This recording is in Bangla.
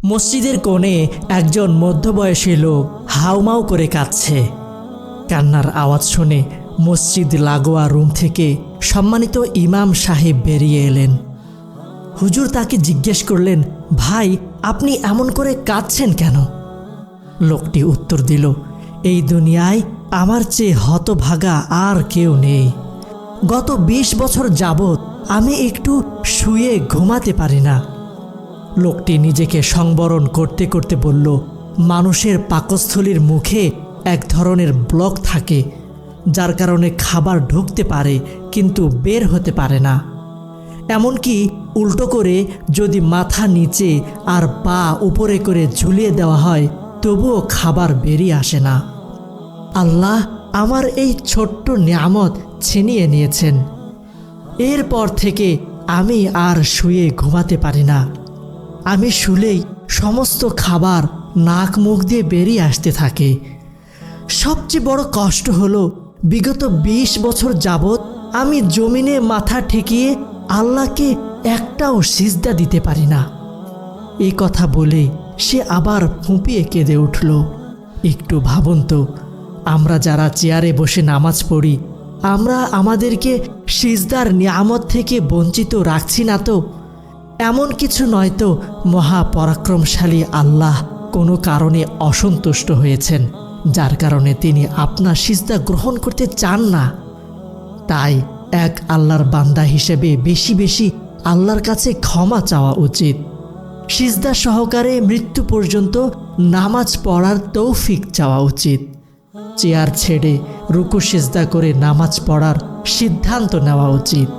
মসজিদের কোণে একজন মধ্যবয়সী লোক হাউমাউ করে কাঁদছে। কান্নার আওয়াজ শুনে মসজিদ লাগোয়া রুম থেকে সম্মানিত ইমাম সাহেব বেরিয়ে এলেন। হুজুর তাকে জিজ্ঞেস করলেন, ভাই, আপনি এমন করে কাঁদছেন কেন? লোকটি উত্তর দিল, এই দুনিয়ায় আমার চেয়ে হতভাগা আর কেউ নেই। গত ২০ বছর যাবৎ আমি একটু শুয়ে ঘুমাতে পারি না। লোকটি নিজেকে সংবরণ করতে করতে বলল, মানুষের পাকস্থলীর মুখে এক ধরনের ব্লক থাকে, যার কারণে খাবার ঢুকতে পারে কিন্তু বের হতে পারে না। এমনকি উল্টো করে যদি মাথা নিচে আর পা উপরে করে ঝুলিয়ে দেওয়া হয় তবুও খাবার বেরিয়ে আসে না। আল্লাহ আমার এই ছোট্ট নিয়ামত ছিনিয়ে নিয়েছেন। এরপর থেকে আমি আর শুয়ে ঘুমাতে পারি না। আমি শুলেই সমস্ত খাবার নাক মুখ দিয়ে বেরিয়ে আসতে থাকে। সবচেয়ে বড় কষ্ট হলো বিগত ২০ বছর যাবৎ আমি জমিনে মাথা ঠেকিয়ে আল্লাহকে একটাও সিজদা দিতে পারি না। এই কথা বলে সে আবার ফুঁপিয়ে কেঁদে উঠল। একটু ভাবুন তো, আমরা যারা চেয়ারে বসে নামাজ পড়ি, আমরা আমাদেরকে সিজদার নিয়ামত থেকে বঞ্চিত রাখছি না তো? এমন কিছু নয় তো মহাপরাক্রমশালী আল্লাহ কোনো কারণে অসন্তুষ্ট হয়েছেন, যার কারণে তিনি আপনার সিজদা গ্রহণ করতে চান না? তাই এক আল্লাহর বান্দা হিসেবে বেশি বেশি আল্লাহর কাছে ক্ষমা চাওয়া উচিত। সিজদা সহকারে মৃত্যু পর্যন্ত নামাজ পড়ার তৌফিক চাওয়া উচিত। চেয়ার ছেড়ে রুকু সিজদা করে নামাজ পড়ার সিদ্ধান্ত নেওয়া উচিত।